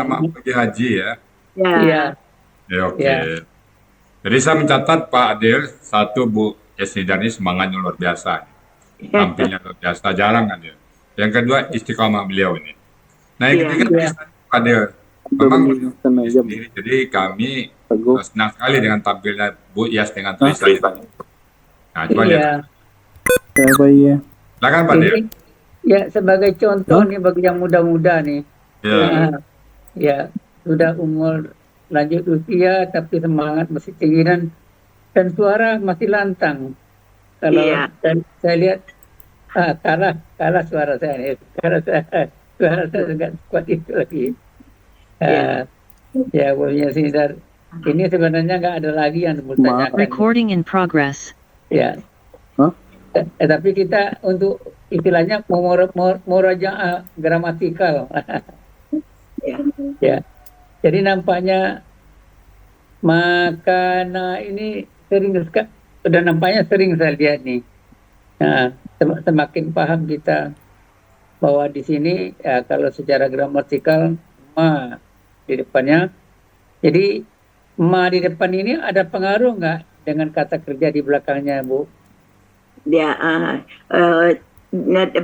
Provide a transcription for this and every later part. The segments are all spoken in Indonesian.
sama pergi haji ya. Ya. Iya, Ya, oke. ya, Jadi saya mencatat Pak Adil, satu Bu Yesnidar ini semangatnya luar biasa. Tampilnya luar biasa, jarang kan ya. Yang kedua istiqomah beliau ini. Nah yang Iya. ketiga tadi iya, Pak Adil, memang beliau sendiri. Jadi kami senang sekali dengan tampilnya Bu Yas dengan tulisannya. Nah coba lihat. iya. Silakan Pak Adil. Ini ya sebagai contoh nih bagi yang muda-muda nih. Ya. Ah, ya sudah umur lanjut usia tapi semangat masih tinggi dan suara masih lantang. Kalau Iya. saya lihat kalah suara saya nih. Suara saya nggak kuat itu lagi. Iya. Ah, ya punya Sindar. Ini sebenarnya nggak ada lagi yang dipertanyakan. Recording in progress. Ya. Tapi kita untuk istilahnya murajaah gramatikal. Iya. Ya. Jadi nampaknya makana ini sudah nampaknya sering saya lihat nih. Nah, semakin paham kita bahwa di sini ya, kalau secara gramatikal ma di depannya. Jadi ma di depan ini ada pengaruh nggak dengan kata kerja di belakangnya, Bu? Dia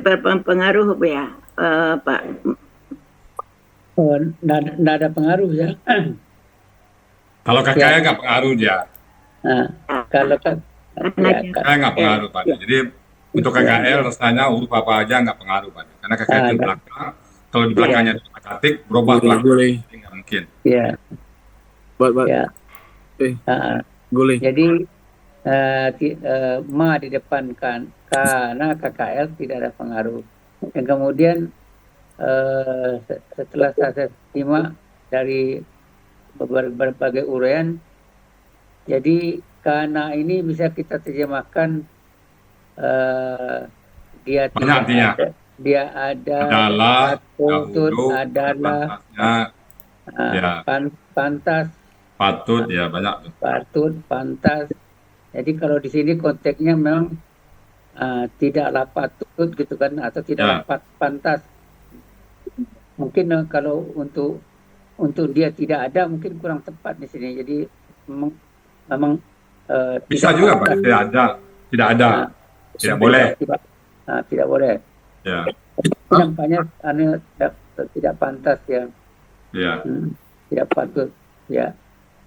berpengaruh ya, Pak. Oh, nggak ada pengaruh ya. Kalau KKL nggak pengaruh dia. Nah, kalau KKL nggak pengaruh Pak. Jadi untuk KKL rasanya huruf apa aja nggak pengaruh Pak. Karena KKL itu belakang. Kalau di belakangnya ketik berubah lah. Nggak mungkin. Ya. Ya. Boleh. Jadi ma di depan karena KKL tidak ada pengaruh. Dan kemudian setelah saya simak dari berbagai uraian, jadi karena ini bisa kita terjemahkan dia banyak artinya. Dia ada adalah, dahulu, adalah, ya. pantas, patut, ya banyak. Patut, pantas. Jadi kalau di sini konteksnya memang tidaklah patut gitu kan, atau tidaklah pantas. Mungkin kalau untuk dia tidak ada mungkin kurang tepat di sini. Jadi memang bisa juga Pak, tidak ada, tidak boleh. Tidak boleh. Ya. Nampaknya tidak pantas ya. Ya. Tidak patut. Ya.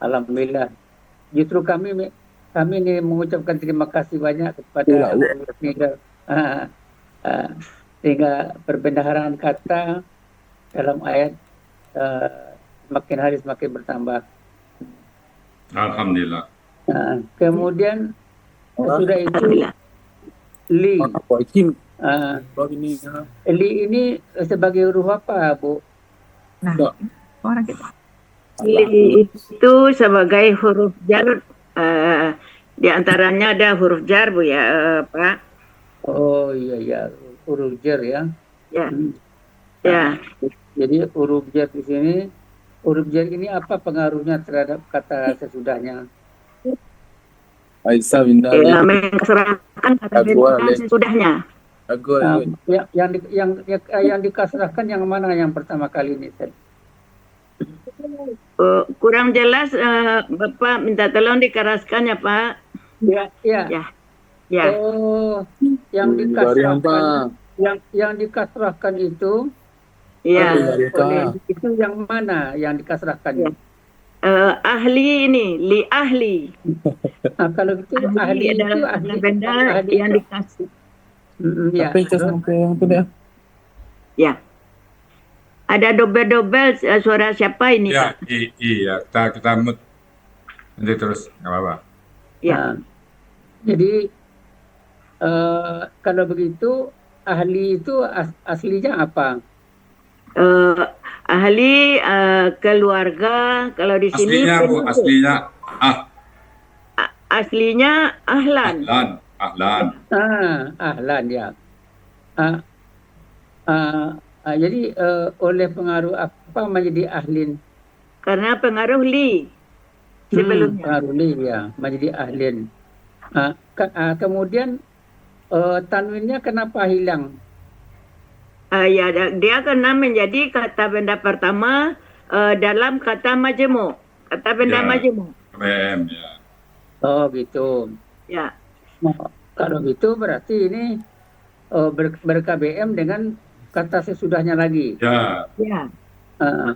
Alhamdulillah. Justru kami ini mengucapkan terima kasih banyak kepada Nida, sehingga perbendaharaan kata dalam ayat semakin hari semakin bertambah. Alhamdulillah. Kemudian sudah itu li. Li ini sebagai huruf apa, Bu? Nah, orang kita. Li itu sebagai huruf jar. Di antaranya ada huruf jar, Bu ya, Pak. Oh iya, huruf jar ya. Ya. Ya. Jadi huruf jar di sini, huruf jar ini apa pengaruhnya terhadap kata sesudahnya? Aisyah binda. Mengkasrahkan kata sesudahnya. Yang dikasrahkan yang mana yang pertama kali ini, Seth? Kurang jelas, Bapak minta tolong dikeraskan ya Pak. Ya. Oh, yang dikasrahkan, yang dikasrahkan itu, itu yang mana yang dikasrahkan? Ahli ini, li ahli. Nah, kalau itu ahli itu ahli benda yang dikasih. Ya. Ada dobel-dobel suara siapa ini? Ya, iya. Kita mute. Nanti terus, nggak apa-apa. Ya. Jadi kalau begitu ahli itu aslinya apa? Ahli keluarga. Kalau di sini aslinya Bu, aslinya ahlan. Ahlan ya. Jadi oleh pengaruh apa menjadi ahlin? Karena pengaruh li sebelumnya. Pengaruh li ya menjadi ahlin. Kemudian tanwinnya kenapa hilang? Ya, dia karena menjadi kata benda pertama dalam kata majemuk, kata benda Ya. majemuk. KBM ya. Oh gitu. Ya, Nah, kalau gitu berarti ini ber-KBM dengan kata sesudahnya lagi. Ya. ya. Uh,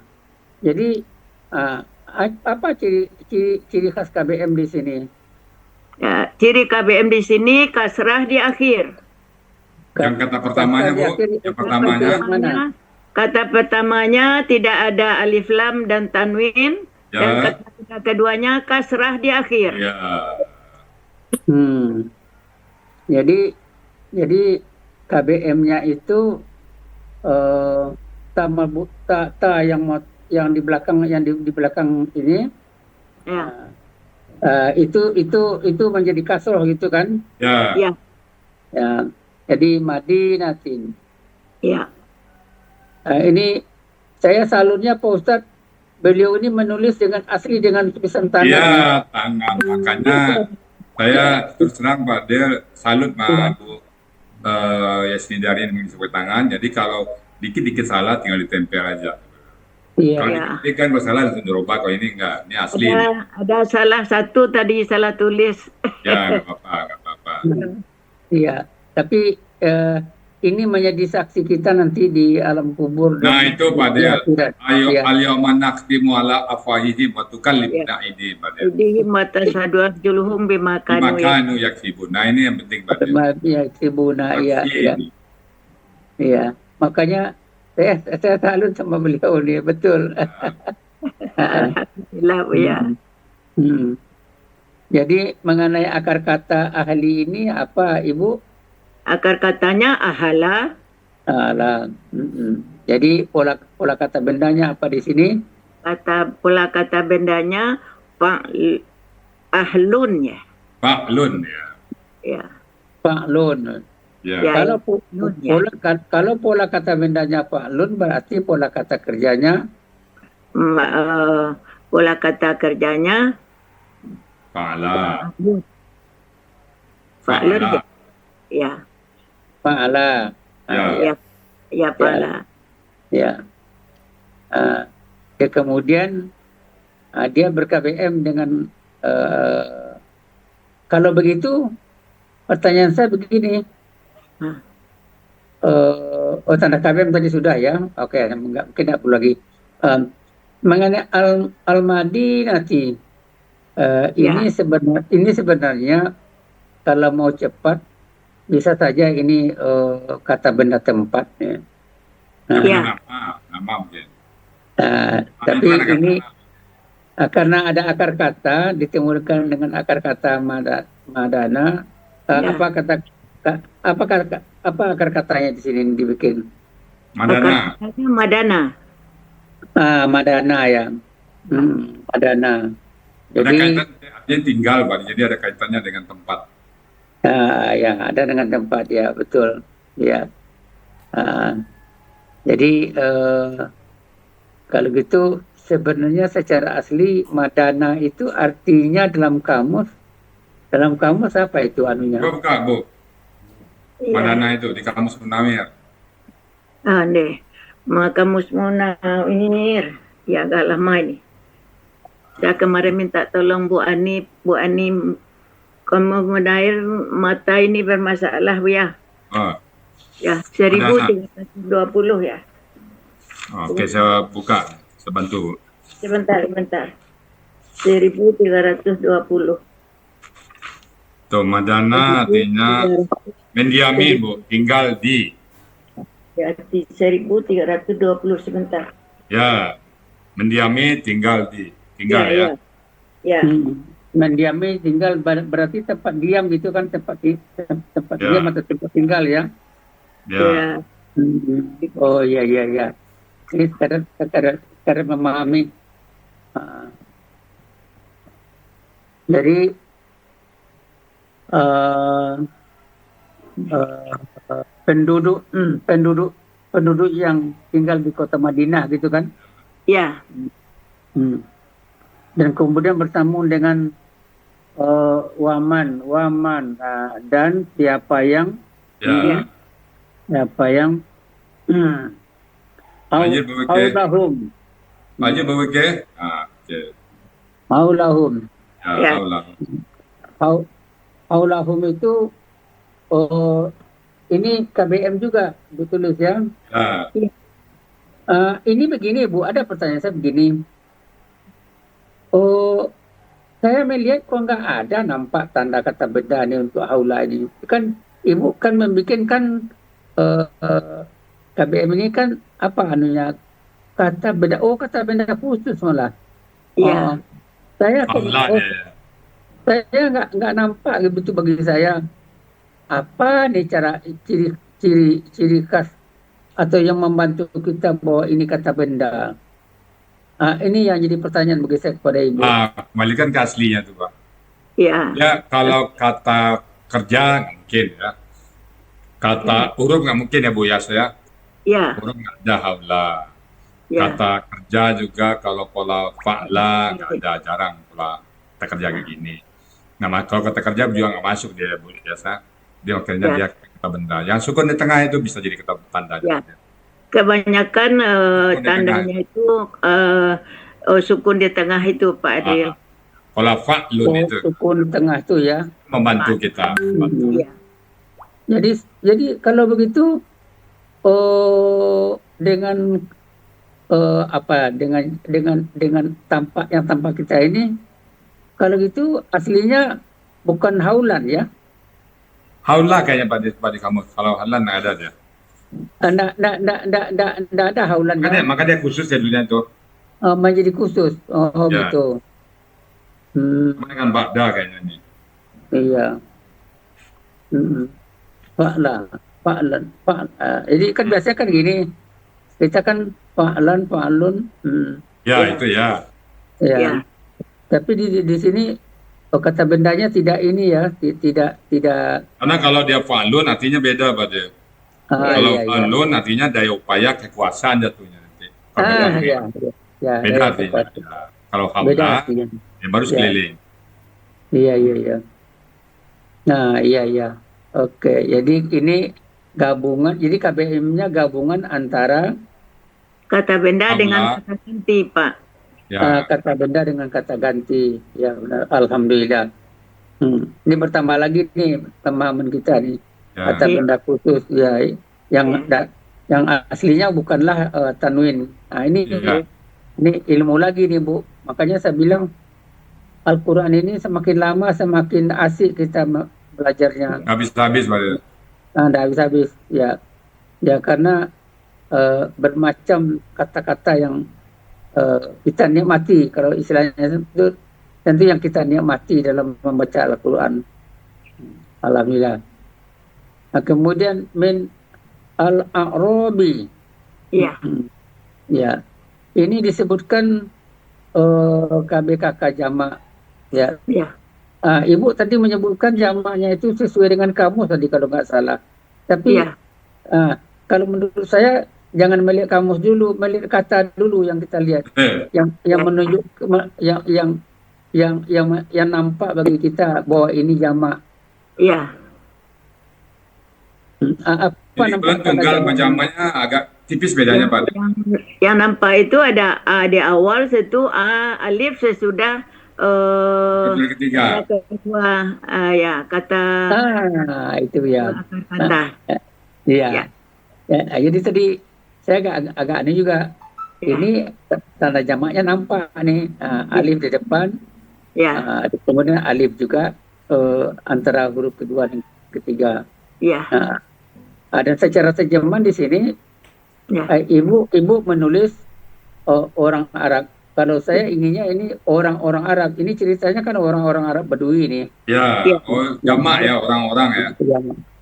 jadi apa ciri khas KBM di sini? Ya, ciri KBM di sini kasrah di akhir. Yang kata pertamanya, Kata di Bu, akhir yang itu pertamanya, yang mana? Kata pertamanya tidak ada alif lam dan tanwin, dan ya, kata keduanya kasrah di akhir. ya, Hmm. Jadi KBM-nya itu ta marbu- ta yang di belakang di belakang ini Ya, itu menjadi kasroh gitu kan? ya, ya, Ya. Jadi madinatin. ya. Ini saya salurnya Pak Ustadz, beliau ini menulis dengan asli dengan tulisan tangan. iya, tangan. Makanya saya terus terang Pak Del salut sama Bu Yasni Darin mengisi tangan. Jadi kalau dikit-dikit salah tinggal ditempel aja. Iya. Kalau Ya. dikit kan masalah langsung dirubah. Kalau ini enggak, ini asli. Ini. Ada salah satu tadi salah tulis. Ya, nggak apa-apa, nggak apa-apa. Iya. Tapi ini menjadi saksi kita nanti di alam kubur. Nah itu Pak di Del. akhirat. Ayo Iya. al-yawma naqtimu ala afwahihim wa tukallimuna aydihim Pak Del. Jadi mata syahadu arjuluhum bima kanu ya. Makanu yaksibun. Nah ini yang penting Pak Del. Ya, Tribuna, iya, Saksi iya. ini. Iya. Makanya saya salut sama beliau nih, betul. Alhamdulillah Bu ya. Hmm. Jadi mengenai akar kata ahli ini apa Ibu? Akar katanya ahala, Alah. Jadi pola kata bendanya apa di sini? pola kata bendanya ahlun ya. Pak Lun ya. Ya. Fa'lun. Ya. Ya. Kalau pola kata bendanya fa'lun berarti pola kata kerjanya Pola kata kerjanya Fa'ala. fa'lun Fa'ala. ya. fa'ala. Ya. Ya. Ya pala. Ya. Kemudian dia ber-KBM dengan kalau begitu pertanyaan saya begini. Tanda KBM tadi sudah ya. Oke, mungkin tidak perlu lagi. Mengenai al-Madinati ini sebenarnya kalau mau cepat bisa saja ini kata benda tempat ya. Ya. Nama mungkin. Tapi ini karena ada akar kata ditimbulkan dengan akar kata madana. Apa akar katanya di sini dibikin? Madana. Madana. Madana ya. Madana. Ada Jadi kaitan artinya tinggal Pak. Jadi ada kaitannya dengan tempat. ya ada dengan tempat ya betul ya. Jadi kalau gitu sebenarnya secara asli madana itu artinya dalam kamus apa itu anunya? Buka Bu. Ya. Madana itu di kamus Munawir. Deh. Kamus Munawir. Ya agak lama ini. Saya kemarin minta tolong Bu Ani, kamu Munawir mata ini bermasalah Bu ya. Oh. Ya, 1320 ya. Oke, saya buka. Saya bantu. Sebentar. 1320. Tuh, Madana artinya mendiami Bu, tinggal di. Ya, 1320 sebentar. Ya, mendiami tinggal di. Tinggal ya. Ya. Mendiami tinggal berarti tempat diam gitu kan, tempat Ya. diam atau tempat tinggal ya. Ya. Oh iya. Ini sekarang memahami. Jadi penduduk yang tinggal di kota Madinah gitu kan. Ya. Dan kemudian bersambung dengan waman dan siapa yang Ya. haulahum Pak Haji berfikir, okey. Haulahum. Ya. Allah. Haulahum itu ini KBM juga ditulis ya. Ini begini Bu, ada pertanyaan saya begini. Saya melihat kok nggak ada nampak tanda kata benda ini untuk haula ini. Kan Ibu kan membikinkan KBM ini kan apa anunya kata benda. Kata benda khusus malah. Ya. Saya Allah ya. saya nggak nampak begitu bagi saya. Apa nih cara ciri khas atau yang membantu kita bahwa ini kata benda? Ini yang jadi pertanyaan bagi saya kepada Ibu. Kembalikan ke aslinya tuh Pak. Ya. Ya kalau kata kerja nggak mungkin ya. Kata huruf nggak mungkin ya Bu ya saya. Ya. Huruf nggak ada haula. Ya. Kata kerja juga kalau pola fa'la nggak ada, jarang pola kata kerja kayak gini. Nah kalau kata kerja juga nggak masuk dia Bu biasa. Dia akhirnya Ya. dia kata benda. Yang sukun di tengah itu bisa jadi kata tanda. Ya. Kebanyakan tandanya itu sukun di tengah itu Pak Adil. Kalau fa'lun itu Sukun tengah itu ya. membantu kita. Membantu. Ya. Jadi kalau begitu dengan dengan tampak yang tampak kita ini, kalau gitu aslinya bukan haulan ya. Haula kayaknya Pak di kamus. Kalau halan nggak ada dia. Nggak ada haulannya. Maka dia khusus ya dulunya tuh. Menjadi khusus. Ya. Gitu. Dengan Ba'da kayaknya nih. Iya. Fa'lan. Jadi kan biasanya kan gini. Kita kan fa'lun. Ya, itu ya. Ya. Ya. Tapi di sini kata bendanya tidak ini ya, tidak. Karena kalau dia fa'lun artinya beda Pak dia. Kalau Iya. fa'lun artinya daya upaya kekuasaan jatuhnya nanti. Ya. Beda Ya, artinya. Ya. Kalau beda haula, artinya. ya baru sekeliling. Iya. Nah, iya. Oke, jadi ini gabungan, jadi KBM-nya gabungan antara Kata benda Allah. dengan kata ganti Pak. Ya, kata benda dengan kata ganti. Ya, benar. Alhamdulillah. Ini bertambah lagi nih pemahaman kita nih. ya. Kata benda khusus ya, yang aslinya bukanlah tanwin. Nah, ini ilmu lagi nih Bu. Makanya saya bilang Al-Quran ini semakin lama semakin asik kita belajarnya. Habis-habis Pak dia. Nggak habis-habis ya karena bermacam kata-kata yang kita nikmati. Kalau istilahnya itu tentu yang kita nikmati dalam membaca Al-Quran. Alhamdulillah. Nah, kemudian min al-a'rabi. Ya. Ya, ini disebutkan KBKK jamak. Ya. Ya. Ibu tadi menyebutkan jamaknya itu sesuai dengan kamus tadi kalau nggak salah. Tapi Ya. kalau menurut saya jangan melihat kamus dulu, melihat kata dulu yang kita lihat, yang menunjuk yang nampak bagi kita bahwa ini jamak. Ya. Apa Jadi nampak tunggal macamnya agak tipis bedanya Pak. Yang nampak itu ada A di awal, satu A, alif sesudah Yang ketiga. kata kedua, ya kata itu ya. kata. Iya. Ya, jadi tadi saya agak aneh juga. Ini tanda jamaknya nampak nih, alif di depan, Ya. kemudian alif juga antara huruf kedua dan ketiga. Ya. Dan secara terjemahan di sini ibu menulis orang Arab. Kalau saya inginnya ini orang-orang Arab. Ini ceritanya kan orang-orang Arab Badui nih. Ya, jamak ya orang-orang ya.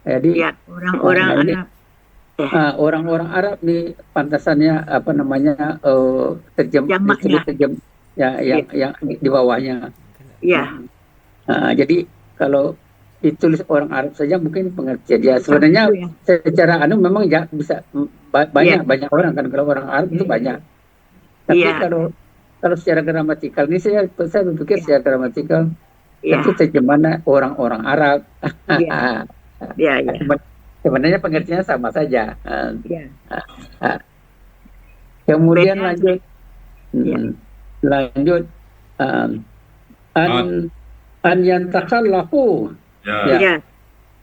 Jadi orang-orang Arab. orang-orang Arab nih pantasannya apa namanya Jamaknya. yang di bawahnya. Ya. Jadi kalau ditulis orang Arab saja mungkin pengertian dia sebenarnya secara memang bisa banyak orang kan, kalau orang Arab itu banyak. Tapi kalau secara gramatikal ini saya berpikir secara gramatikal itu terjemahan orang-orang Arab. Ya. Sebenarnya pengertiannya sama saja. Kemudian lanjut Ya. Lanjut. Um, an yang takhallafu. Ya. Ya. Ya.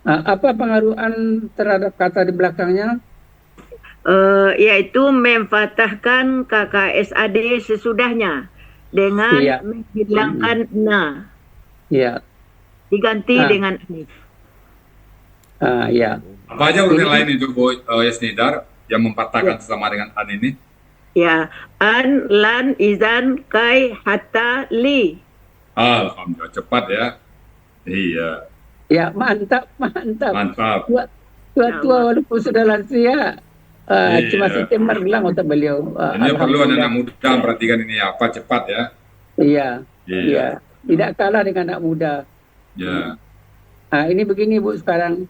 Apa pengaruh an terhadap kata di belakangnya? Yaitu memfathahkan KKSAD sesudahnya dengan Iya. menghilangkan na, Ya. diganti Ah. dengan alif. Ya. Apa aja huruf yang lain itu Bu Yasnidar yang mempatahkan sama dengan an ini? Ya, an, lan, izan, kai, hatta, li. Alhamdulillah cepat ya. Iya, Ya, mantap. mantap. Tua walaupun sudah lansia. Iya. Cuma September bilang untuk beliau. Ini perlu Alhamdulillah. anak muda perhatikan ini apa cepat ya. Iya. Iya. Iya. Tidak kalah dengan anak muda. Ya. Ini begini Bu sekarang.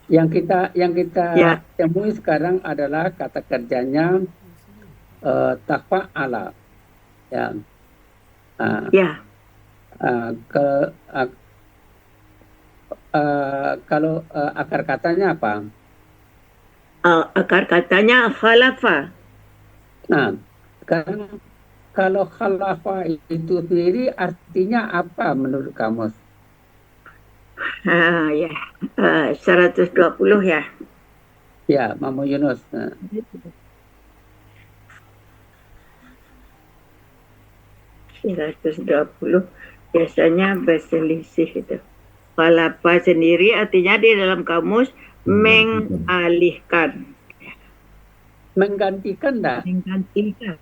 Yang kita Ya. temui sekarang adalah kata kerjanya tafa'ala. Ya. Ya, Kalau akar katanya apa? akar katanya khalafa. Nah, sekarang kalau khalafa itu sendiri artinya apa menurut kamus? Ya, 120 ya. Ya, Mama Yunus. 120 biasanya berselisih itu. Khalafa sendiri artinya di dalam kamus mengalihkan, Menggantikan enggak? menggantikan.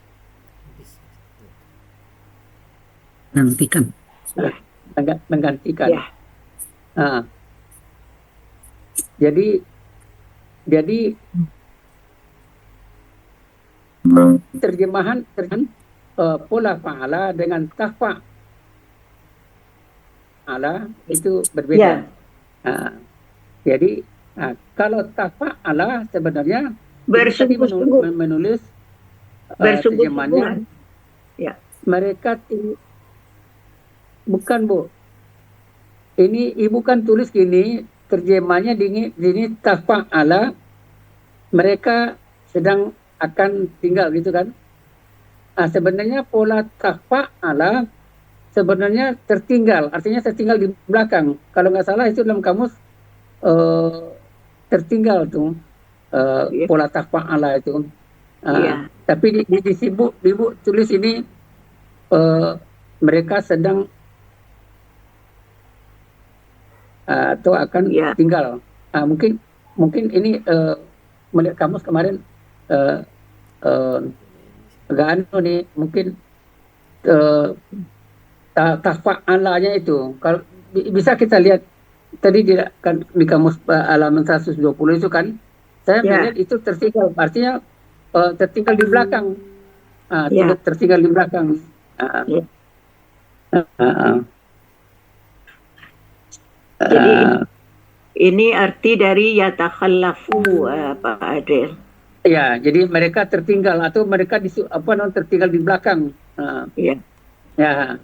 Menggantikan. Ya. Jadi terjemahan pola fa'ala dengan tafa'ala itu berbeda. Ya. Jadi kalau tafa'ala sebenarnya tadi Bersungguh-sungguh. menulis Bersungguh-sungguhan. Ya. mereka bukan Bu. Ini ibu kan tulis gini, terjemahnya ini tafa'ala, mereka sedang akan tinggal gitu kan. Sebenarnya pola tafa'ala sebenarnya tertinggal, artinya tertinggal di belakang. Kalau nggak salah itu dalam kamus tertinggal tuh pola tafa'ala itu. Tapi di ibu tulis ini mereka sedang atau akan tinggal. Mungkin ini melihat kamus kemarin agak anu nih, mungkin tafa'alanya itu kalau bisa kita lihat tadi tidak kan di kamus halaman 120 itu kan saya melihat itu tertinggal, artinya tertinggal di belakang. Tertinggal di belakang. Jadi ini arti dari yatakhallafu Pak Adil. Ya, jadi mereka tertinggal atau mereka tertinggal di belakang. Iya. Ya.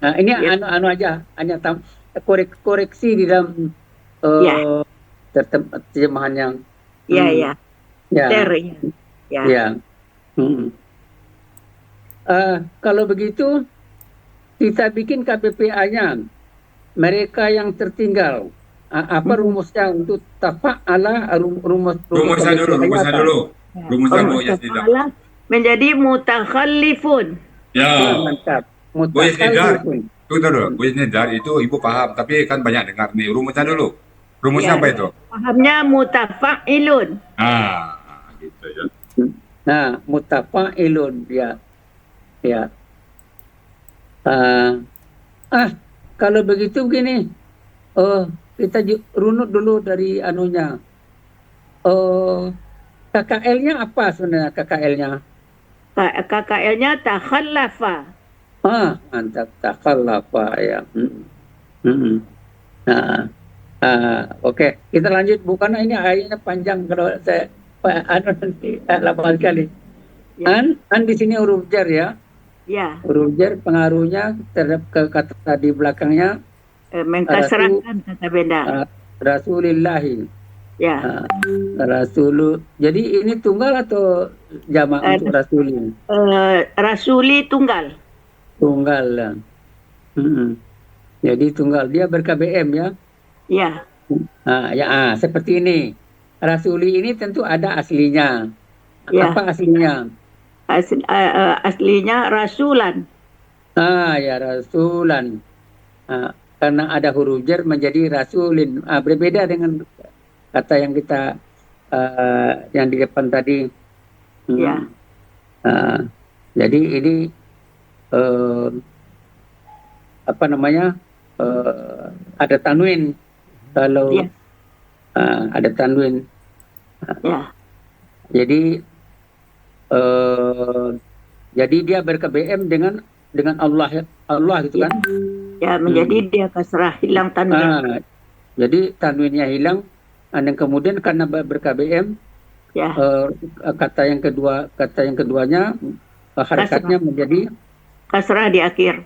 Nah, ini anu aja, hanya koreksi di dalam terjemahan yang ya. Kalau begitu kita bikin KPPA-nya mereka yang tertinggal. Apa rumusnya untuk tafa'ala? Rumusnya dulu. Rumusnya Bu Yasnidar. Menjadi mutakhallifun. Ya. Mantap. Bu Yasnidar. Tunggu dulu. Bu Yasnidar itu Ibu paham, tapi kan banyak dengar nih. Rumusnya dulu. Rumusnya apa itu? Pahamnya mutafa'ilun. Gitu ya. Nah, mutafa'ilun ya. Kalau begitu begini. Kita runut dulu dari anunya. KKL-nya apa sebenarnya KKL-nya? KKL-nya takhallafa. Mantap, takhallafa ya. Oke, kita lanjut. Bukan ini ayatnya panjang kalau saya nanti 8 kali. An di sini huruf jar ya. Ya. Huruf jar pengaruhnya terhadap kata di belakangnya. Mengkasrahkan kata benda. Rasulillahi. Ya. Rasulu. Jadi ini tunggal atau jamak Eh, untuk rasuli? Rasuli tunggal. Tunggal lah. Jadi tunggal dia ber-KBM ya. Ya. Seperti ini. Rasuli ini tentu ada aslinya. Ya. Apa aslinya? Aslinya rasulan. Ya rasulan. Karena ada huruf jar menjadi rasulin. Berbeda dengan kata yang kita yang di depan tadi. Ya. Jadi ini apa namanya? Ada tanwin. Kalau Ya. ada tanwin. Ya. Jadi jadi dia ber-KBM dengan Allah gitu kan. Ya, menjadi dia kasrah, hilang tanwin. Jadi tanwinnya hilang, dan kemudian karena ber-KBM, Ya. kata yang keduanya harakatnya menjadi Kasrah di akhir.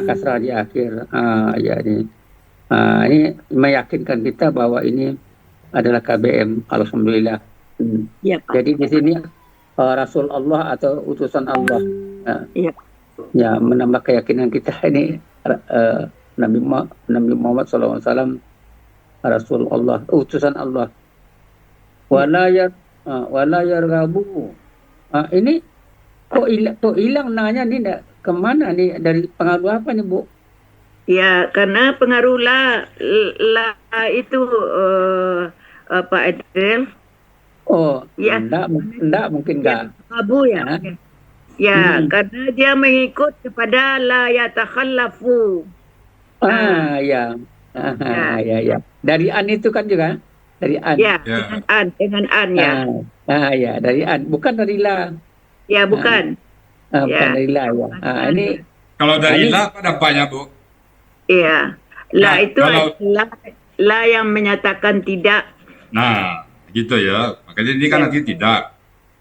kasrah di akhir. Ya ini meyakinkan kita bahwa ini adalah KBM. Alhamdulillah. Ya, Pak. Jadi di sini Rasul Allah atau utusan Allah. Iya. Ya, menambah keyakinan kita ini Nabi Muhammad SAW Rasul Allah, utusan Allah. Wala yarghabu. Ini kok hilang nanya nih kemana nih, dari pengaruh apa nih Bu? Ya, karena pengaruh la itu Pak Adel. Ya. Enggak mungkin enggak. Abu ya. Ya, karena dia mengikut kepada la yatakhallafu. Ya. Dari an itu kan juga. Dari an. Ya, dengan an ya. Ya, dari an, bukan dari la. Ya, bukan. Bukan dari la ya. Ini kalau dari la apa dampaknya, Bu? Iya. La Nah, itu kalau- adalah la yang menyatakan tidak. Nah, gitu ya. Makanya ini kan nanti tidak.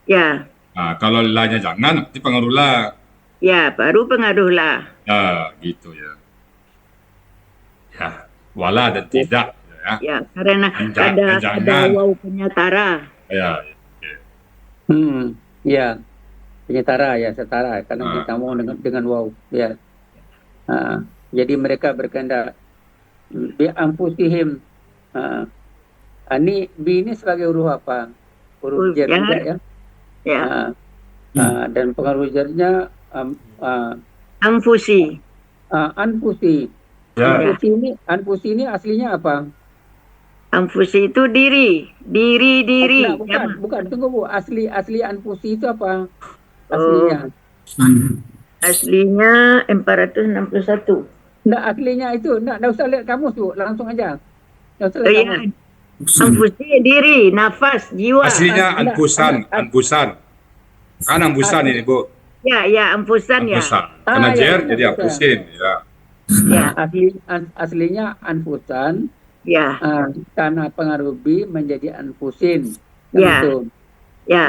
Ya. Nah, kalau la-nya jangan, nanti pengaruh la. Ya, baru pengaruh la. Ya, gitu ya. Ya, wala dan tidak. Ya, Ya, karena Dan ada jangan. waw penyatara. ya. ya. Penyetara ya, setara karena Ah. kita mau dengan waw ya. Jadi mereka berkehendak bi anfusihim. Ini bi ini sebagai huruf apa? Huruf jar juga ya. Ya. Dan pengaruh jarnya Anfusi. anfusi. Ya. Anfusi ini aslinya apa? Anfusi itu diri. Diri. Nah, bukan, tunggu Bu. Asli anfusi itu apa? Aslinya. Aslinya 461. Nggak, aslinya itu. Nggak usah lihat kamus Bu. Langsung aja. Nggak usah lihat kamus. Anfusi diri, nafas, jiwa. Aslinya anfusan. Kan anfusan ini, Bu. Ya, anfusan ya. Anfusan. Karena jer, jadi anfusan. anfusin. Ya. Ya. Aslinya anfusan. Ya. Karena pengaruh bi menjadi anfusin. Ya. Gitu. Ya.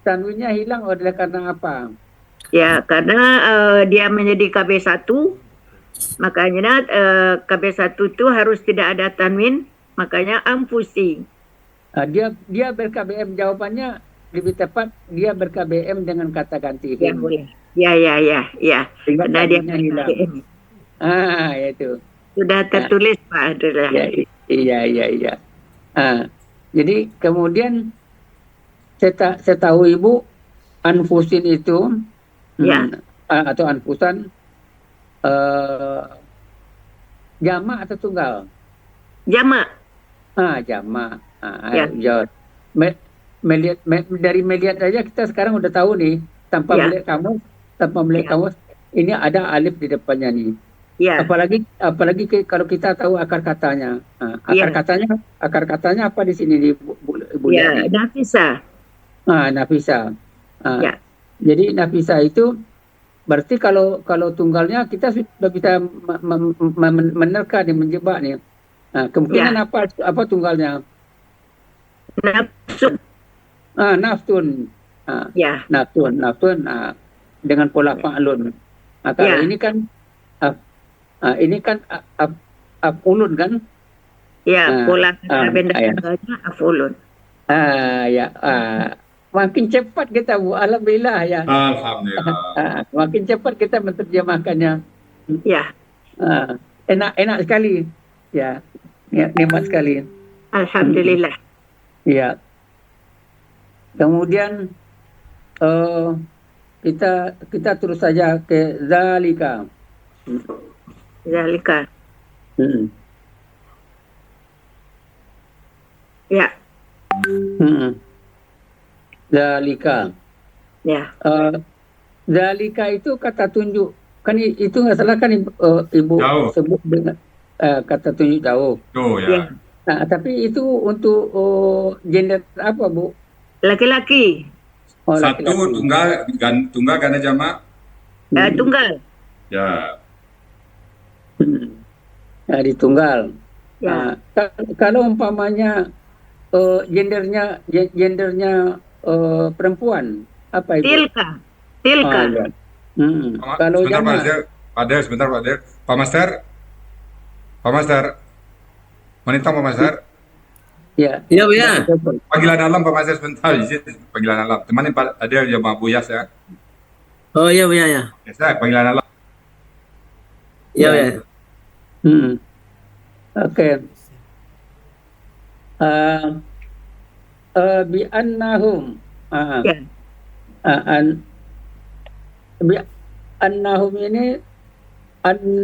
Tanwinnya hilang oleh karena apa? Ya, karena dia menjadi KB1, makanya KB1 itu harus tidak ada tanwin, makanya anfusi. Dia ber-KBM, jawabannya lebih tepat dia ber-KBM dengan kata ganti Ya, him. boleh. Ya. Sehingga Karena dia tanwinnya hilang. Itu. Sudah tertulis Pak Adel. Iya. Jadi kemudian saya tahu Ibu anfusin itu Ya. atau anfusan jamak atau tunggal? Jamak. Jamak. Ya. Jawab. Dari melihat aja kita sekarang udah tahu nih, tanpa Ya. melihat kamus ini ada alif di depannya nih. Ya. Apalagi kalau kita tahu akar katanya. Akar katanya apa di sini nih Bu Ya, Yani? Nafisa. Nafisa. Ya. Jadi Nafisa itu berarti kalau tunggalnya kita sudah bisa menerka nih, menjebak nih. Kemungkinan apa tunggalnya? Nafsu. Naftun. Ya. Naftun. Dengan pola fa'lun. Kalau Ya. ini kan af'ulun kan? Ya, pola kata benda ya. tungganya afulun. Ya. Makin cepat kita Bu. Alhamdulillah ya. Alhamdulillah. Makin cepat kita menerjemahkannya. Ya, Enak sekali. Ya. Nikmat sekali. alhamdulillah. Ya. Kemudian kita terus saja ke zalika. Zalika. Hmm. Ya, Zalika. ya. Zalika itu kata tunjuk. Kan itu nggak salah kan Ibu Jauh. sebut dengan kata tunjuk jauh. Tuh Ya. ya. Tapi itu untuk gender apa Bu? Laki-laki. Oh, Satu laki-laki. tunggal ganda jamak. Tunggal. Ya. Di tunggal. Ya. Kalau umpamanya gendernya perempuan, apa itu? Tilka. Ya. Kalau Sebentar Pak jamak, Adel, sebentar Pak Adel. Pak Master, wanita Pak Master. ya. Iya, Bu ya. Panggilan alam Pak Master sebentar, izin panggilan alam. Temanin Pak Adel sama Bu Yas ya. Oh iya, Bu ya, ya. Ya, saya panggilan alam. Iya, Bu ya. Oke. Bi annahum. Ya. Bi annahum ini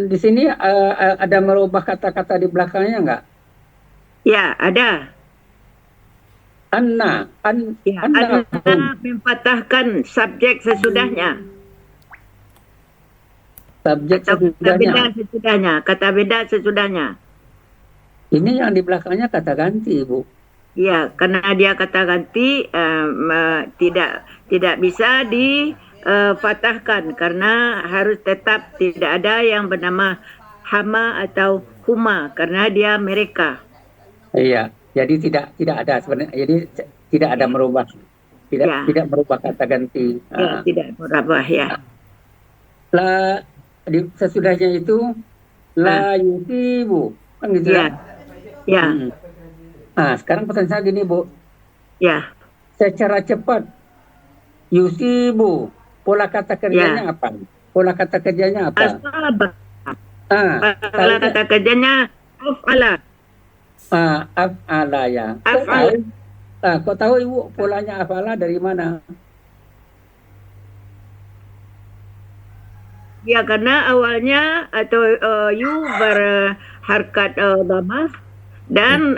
di sini ada merubah kata-kata di belakangnya enggak? Ya, ada. Anna, Ya, Anna mempatahkan subjek sesudahnya. subjek Kata benda sesudahnya. sesudahnya. Kata benda sesudahnya. Ini yang di belakangnya kata ganti, Bu. Ya, karena dia kata ganti tidak bisa dipatahkan karena harus tetap tidak ada yang bernama hama atau huma karena dia mereka. Iya, jadi tidak ada sebenarnya. Jadi tidak ada merubah, tidak merubah kata ganti. Ya, tidak merubah ya. Sesudahnya itu la yusibu, kan gitu Ya. Ya. Sekarang pesan saya gini, Bu. Ya. Secara cepat, yusibu, pola kata kerjanya apa? Pola kata kerjanya apa? Asaba. Pola kata kerjanya af'ala. Af'ala ya. Af'ala. Kok tahu Ibu polanya af'ala dari mana? Ya, karena awalnya atau you berharkat dhamma dan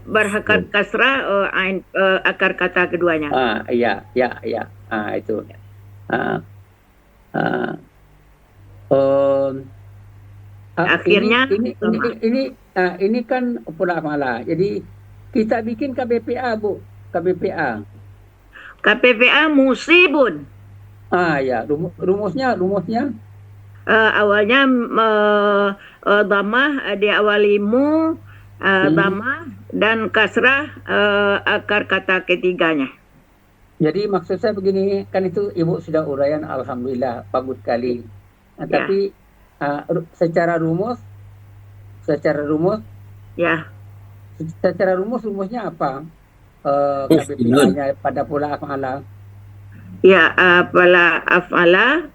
berharkat kasrah akar kata keduanya. Iya. Itu. Akhirnya ini kan pola af'ala. Jadi kita bikin KBPA, Bu. KBPA. KPPA musibun. Ya, rumusnya Awalnya dhamma diawali mu dhamma dan kasrah akar kata ketiganya. Jadi maksud saya begini, kan itu Ibu sudah uraian, alhamdulillah bagus sekali. Tapi secara rumus ya. Secara rumusnya apa? KBPA-nya pada pola af'ala. Ya, pola af'ala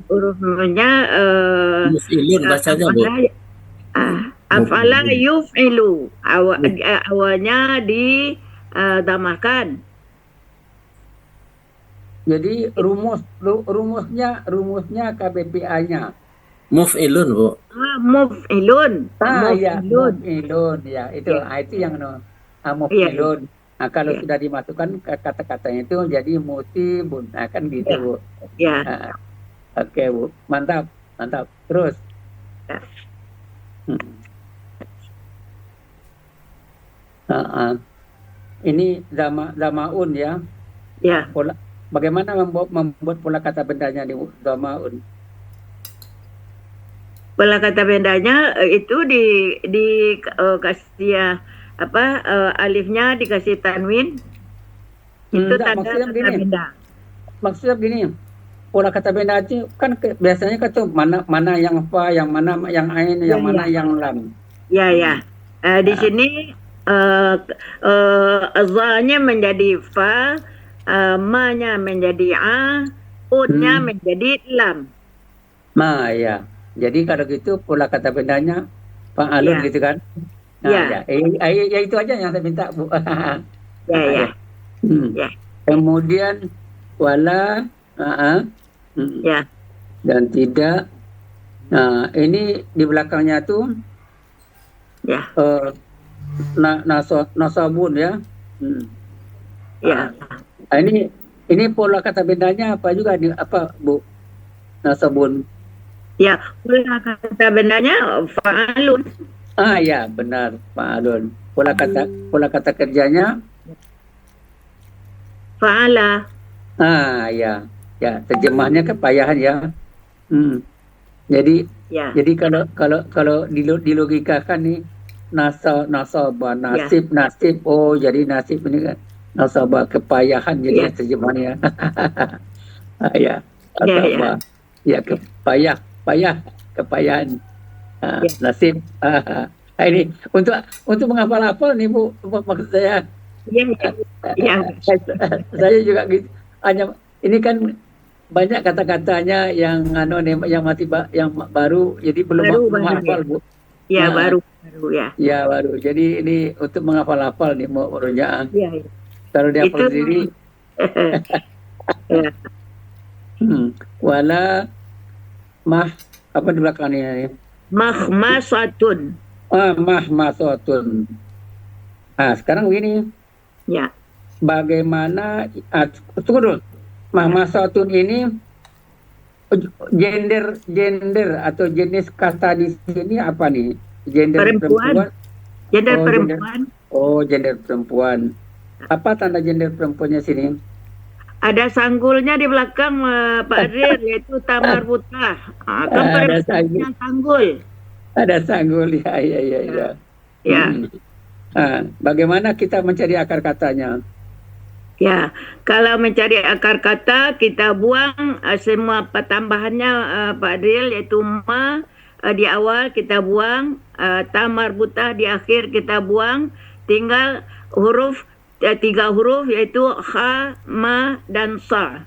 hurufnya Muf'ilun bahasanya, Bu. af'ala yuf'ilu. Awalnya didamakan. Jadi rumusnya KBPA-nya. Muf'ilun, Bu. Muf'ilun. Muf'ilun ya. Itu yang muf'ilun. Kalau sudah dimasukkan kata-katanya itu jadi musibun. Kan gitu, Bu. Ya. Oke, Bu. Mantap. Terus. Ya. Ini zamaun ya. Ya. Bagaimana membuat pola kata bendanya di zamaun? Pola kata bendanya itu dikasih alifnya dikasih tanwin. Itu tanda kata benda. Maksudnya begini, pola kata benda itu kan biasanya kan tuh mana yang fa, yang mana yang ain, yang mana yang lam. Ya. Di sini za-nya menjadi fa, ma-nya menjadi a, un-nya menjadi lam. Ya. Jadi kalau gitu pola kata bendanya fa'alun Ya, gitu kan? ya, Ya itu aja yang saya minta, Bu. ya, Ya. ya, Hmm. ya, Kemudian wala, hmm, ya, dan tidak. Nah, ini di belakangnya tuh ya, eh, nasabun ya. Hmm. ya, Ini pola kata bendanya apa juga nih, apa Bu? Nasabun. ya. Pola kata bendanya fa'alun. Ya benar Pak Alun. Pola kata kerjanya Fa'ala. ya. Ya, terjemahnya kepayahan ya. Hmm. Jadi Ya, jadi kalau dilogikakan nih nasabah ya, nasib, jadi nasib ini kan nasabah kepayahan jadi ya, terjemahannya. Ya, ya, ya, nasabah ya payah kepayahan. ya, Nasib. Ini untuk menghafal-hafal nih Bu, maksud saya. ya, ya, ya. Saya juga gitu. Hanya ini kan banyak kata-katanya yang yang masih yang baru, jadi belum Baru, belum baru ya. hafal Bu. Ya, Nah, baru ya. ya baru. Jadi ini untuk menghafal-hafal nih mau barunya. Ya, ya. Kalau dihafal Itu sendiri, ya, wala mah apa di belakangnya? makhmasatun. Masotun. Sekarang begini, Ya, bagaimana? Tunggu dulu. Masotun ini gender atau jenis kata di sini apa nih? Gender perempuan. perempuan. Gender Oh, perempuan. gender perempuan. Apa tanda gender perempuannya sini? Ada sanggulnya di belakang Pak Adil, yaitu tamar buta. Kan Ada sanggul. perempuannya sanggul. Ada sanggul ya, ya, ya, ya. Ya, Bagaimana kita mencari akar katanya? ya. Kalau mencari akar kata, kita buang semua pertambahannya Pak Adil, yaitu ma di awal kita buang, tamar buta di akhir kita buang, tinggal huruf 3 huruf yaitu kha, ma, dan sa.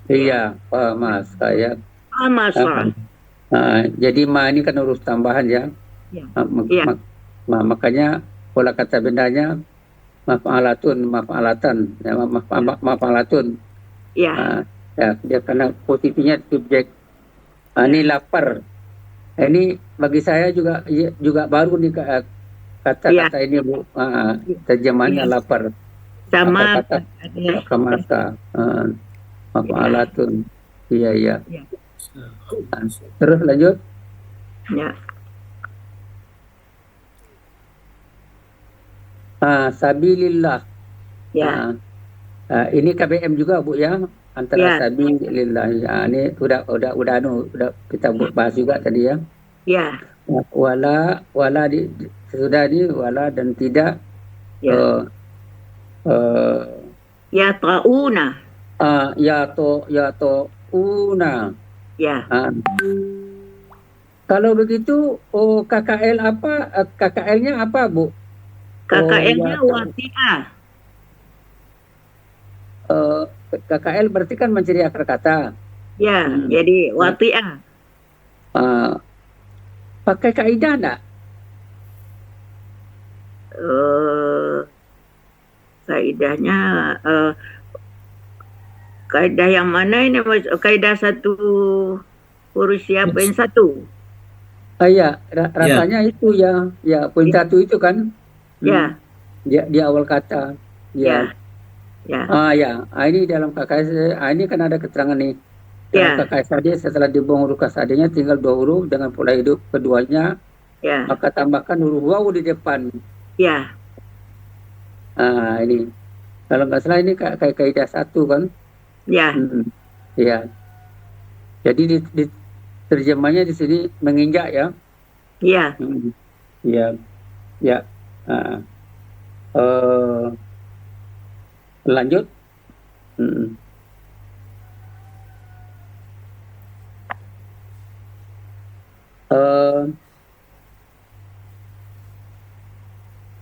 Iya, Mas, saya. Sama sa. Jadi ma ini kan huruf tambahan ya. Ya. Ya. Makanya pola kata bendanya maf'alatan, ya, maf'alatun. Ya. Ya, dia karena posisinya subjek. Ini lapar. Ini bagi saya juga baru nih kata-kata ini Bu. Terjemahannya lapar. Sama Kata kemasa. Maf'alatun. Iya, iya. Ya. Terus lanjut. Ya. Sabilillah. Ya. Ini KBM juga Bu ya, antara sabilillah. Ini udah kita bahas juga tadi ya. Ya. Wala sudah di wala dan tidak. Ya. Ya tauna. Ya to una. Ya. Kalau begitu, KKL apa? KKL-nya apa Bu? KKL-nya wati'ah. KKL berarti kan mencari akar kata. Ya, jadi wati'ah. Pakai kaidah enggak? Kaidahnya kaidah yang mana ini? Kaidah satu huruf siapa yang satu? Iya, rasanya itu ya poin satu itu kan. Ya. Di awal kata. Ya. Ya. Ya. Ini dalam KKS, ini kan ada keterangan nih. Dalam KKS tadi setelah dibuang huruf kasadenya tinggal 2 huruf dengan pola hidup keduanya. Ya. Maka tambahkan huruf waw di depan. Ya. Ini. Kalau nggak salah ini kayak kaidah 1 kan. Ya. Ya. Jadi di terjemahnya di sini menginjak ya. Ya. Ya. Ya. Lanjut.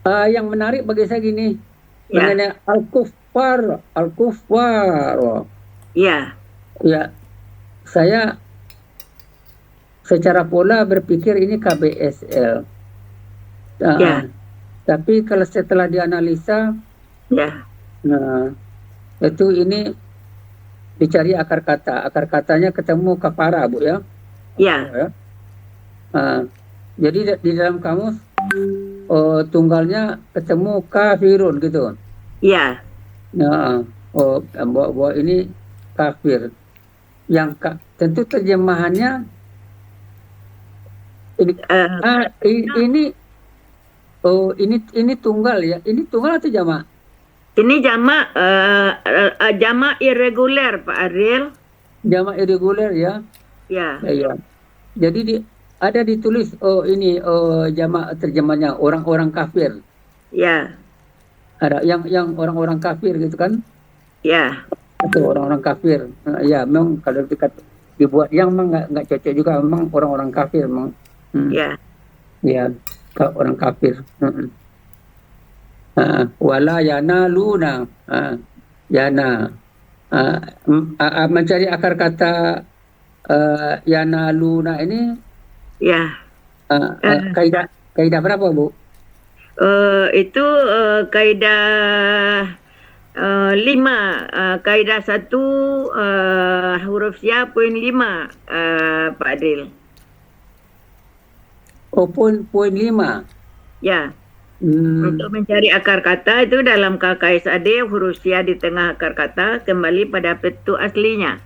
Yang menarik bagi saya gini, Ya. mengenai al-kuffar. Ya. Ya, saya secara pola berpikir ini KBSL. Ya. Tapi kalau setelah dianalisa, Ya. nah, itu ini dicari akar kata. Akar katanya ketemu kafara, Bu ya. Ya. Ya. Jadi di dalam kamus tunggalnya ketemu kafirun gitu. Ya. Nah, bahwa ini kafir. Tentu terjemahannya ini ini tunggal ya. Ini tunggal atau jamak? Ini jamak irregular, Pak Ariel. Jamak irregular ya. Ya. Ya. Jadi ada ditulis ini jamak terjemahnya orang-orang kafir. Ya. Ada yang orang-orang kafir gitu kan? Ya. Atau orang-orang kafir. Ya, memang kalau dibuat yang memang nggak cocok juga, memang orang-orang kafir memang. Ya. Ya, orang kafir. Wala yana luna. Yana. Mencari akar kata yana luna ini Ya. kaidah berapa, Bu? Itu kaidah 5, kaidah 1 huruf ya poin 5, Pak Adil. Poin 5. Ya. Untuk mencari akar kata itu dalam KKSAD huruf ya di tengah akar kata kembali pada bentuk aslinya.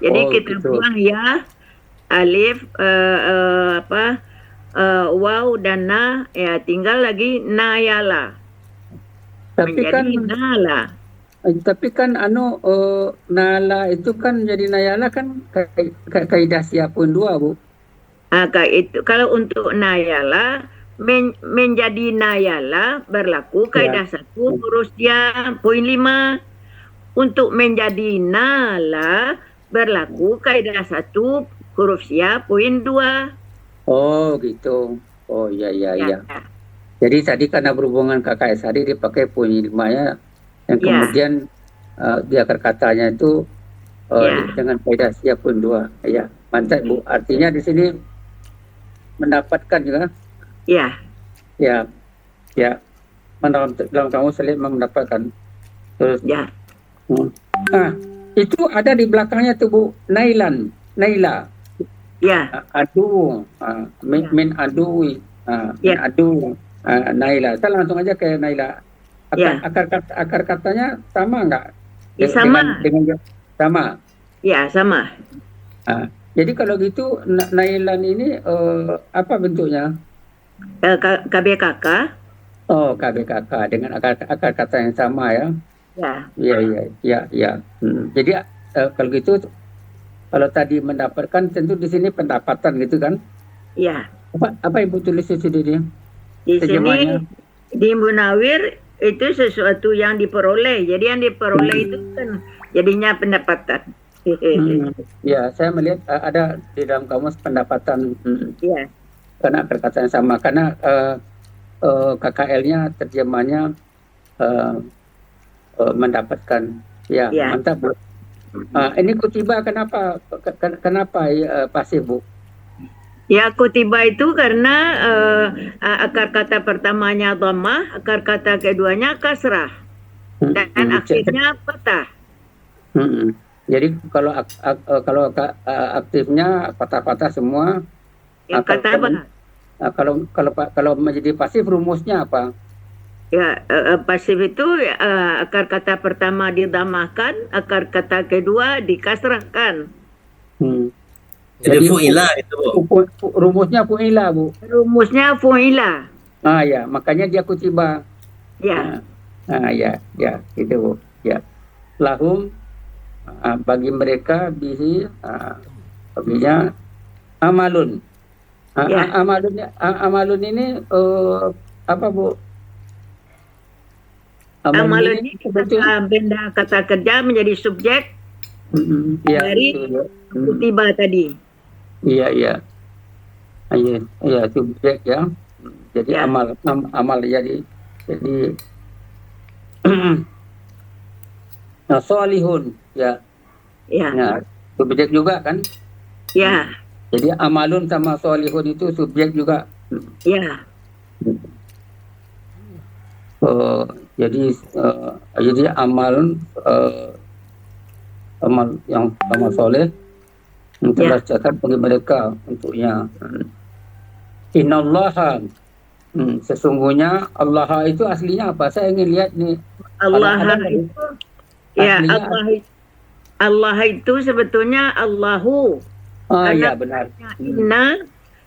Jadi kita gitu. buang ya, alif, waw dan na, ya tinggal lagi nayala. Tapi menjadi nala. Tapi kan nala itu kan jadi nayala kan kaidah siapun 2, Bu. Itu kalau untuk nayala menjadi nayala berlaku kaidah 1 huruf ya poin 5. Untuk menjadi nala berlaku kaidah 1 huruf ya poin 2. Oh gitu. Oh iya. Jadi tadi karena berhubungan KKS tadi dipakai poin 5 ya. Yang kemudian di akar katanya itu dengan kaidah siap poin 2. Ya, mantap, Bu. Artinya di sini mendapatkan juga. Ya. Dalam kamus saya mendapatkan. Terus. Ya. Itu ada di belakangnya tuh, Bu, Naila. Ya. Adu, min adui, min adu, Naila. Kita langsung aja ke Naila. Akar katanya sama nggak? Sama. Dengan sama. Ya, sama. Jadi kalau gitu Nailan ini apa bentuknya? KBKK. Oh, KBKK dengan akar kata yang sama ya. Ya. Jadi kalau gitu, kalau tadi mendapatkan tentu di sini pendapatan gitu kan? Ya. Apa Ibu tulis di sini? Di sini di Munawir itu sesuatu yang diperoleh. Jadi yang diperoleh itu kan jadinya pendapatan. Ya, saya melihat ada di dalam kamus pendapatan. Ya. Karena perkataan sama. Karena KKL-nya terjemahnya mendapatkan. Ya, mantap, Bu. Ini kutiba kenapa pasif, Bu? Ya, kutiba itu karena akar kata pertamanya dhammah, akar kata keduanya kasrah, dan akhirnya patah. Jadi kalau aktifnya patah-patah semua. Ya, kata apa? Kalau menjadi pasif rumusnya apa? Ya, pasif itu akar kata pertama didhammahkan, akar kata kedua dikasrahkan. Jadi fu'ila itu, Bu. Rumusnya fu'ila, Bu. Rumusnya fu'ila. Ya, makanya dia kutiba. Ya. Ya, itu, Bu. Ya. Lahum bagi mereka bihi baginya amalun. Amalun ini apa, Bu? Amalun ini benda kata kerja menjadi subjek dari kutiba tadi. Iya, subjek ya. Jadi amal jadi Jadi nah, solihun ya, Ya, nah, subjek juga kan. ya, Jadi amalun sama solihun itu subjek juga. ya, Jadi amalun amal yang amal soleh telah catat bagi mereka untuknya. Innallaha, sesungguhnya Allah itu aslinya apa? Saya ingin lihat nih. Allah Ada itu, ya, aslinya. Allah itu sebetulnya Allahu. Ya Karena benar.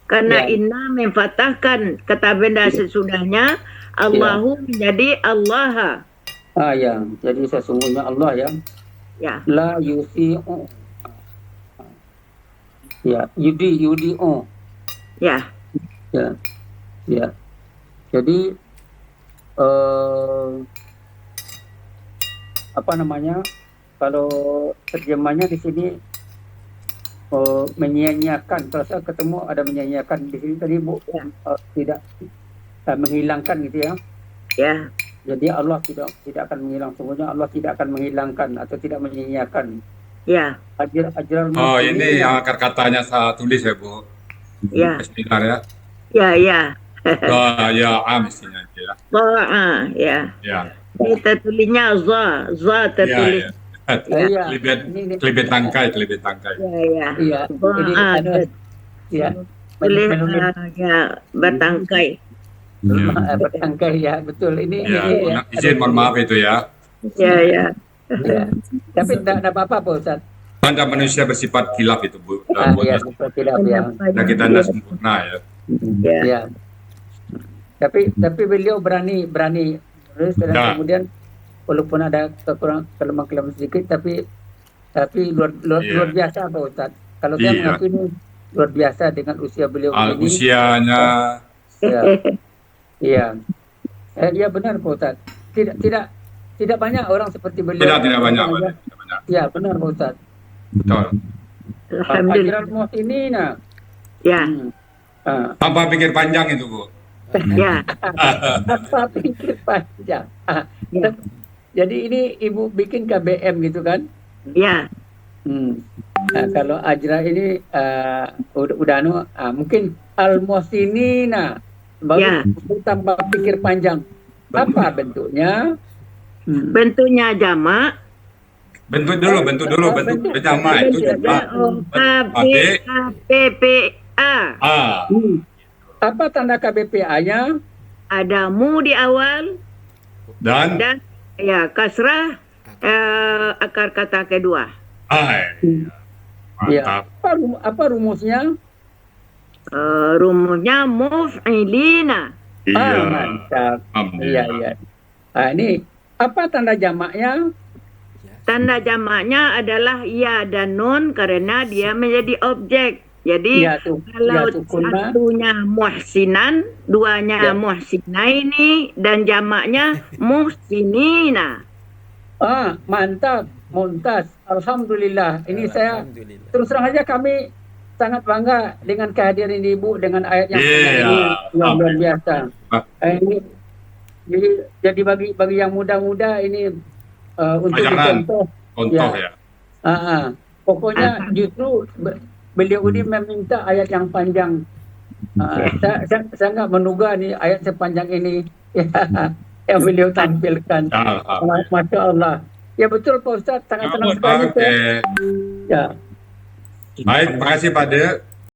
karena Ya. inna memfatahkan kata benda sesudahnya, Allahu menjadi Allah. Ya. Jadi sesungguhnya Allah ya. Ya, La yusi'u. Ya, yudi'u. ya, Ya. Jadi apa namanya? Kalau terjemahnya di sini menyia-nyiakan. Kalau saya ketemu ada menyia-nyiakan di sini tadi Bu, tidak menghilangkan gitu ya. ya, Jadi Allah tidak akan menghilang, sungguhnya Allah tidak akan menghilangkan atau tidak menyia-nyiakan. ya, Ajral Oh, ini yang akar katanya saya tulis ya, Bu. ya, Sebentar ya. ya. Ya, mestinya ya. Ya. Ya. Ini tertulisnya za tertulis. Iya. Kelibet tangkai. Ya. Iya. Ini ada ya. Tulis ya bertangkai. Bertangkai ya, betul. Ini Ya, izin mohon maaf itu ya. Ya. Tapi tidak apa-apa Pak Ustaz. Anda manusia bersifat khilaf itu, Bu. Iya, tidak ya. Nah, kita tidak sempurna ya. Ya. Tapi beliau berani menulis dan kemudian walaupun ada kelemahan sedikit tapi luar biasa Pak Ustaz. Kalau saya mengaku ini luar biasa dengan usia beliau ini. Usianya. Iya. Iya benar Pak Ustaz. Tidak banyak orang seperti beliau. Tidak banyak. Iya benar Pak Ustaz. Betul. Alhamdulillah. Ajral muhsinina. Ya. Tanpa pikir panjang itu, Bu. Ya. Apa pikir panjang. Jadi ini Ibu bikin KBM gitu kan? Ya. Nah, kalau Ajra ini udah mungkin al-muhsinina baru tanpa pikir panjang. Apa bentuknya? Bentuknya jamak. Bentuk dulu jamak itu jamak. KBPA. Apa tanda KBPA-nya? Ada mu di awal Dan ya kasrah akar kata kedua. Ya. Apa rumusnya? Rumusnya muf'ilina. Mantap. Iya. Ini apa tanda jamaknya? Tanda jamaknya adalah ya dan nun karena dia menjadi objek. Jadi kalau satunya muhsinan, duanya muhsinaini dan jamaknya muhsinina. Mantap, muntas. Alhamdulillah. Ini saya terus terang aja kami sangat bangga dengan kehadiran Ibu dengan ayat yang ini yang luar biasa. Ini jadi bagi yang muda-muda ini untuk dicontoh. Contoh ya. Pokoknya justru beliau ini meminta ayat yang panjang. Saya nggak menduga nih ayat sepanjang ini yang beliau tampilkan. Masya Allah. Ya betul Pak Ustadz, sangat senang sekali. Ya. Baik, terima kasih Pak De.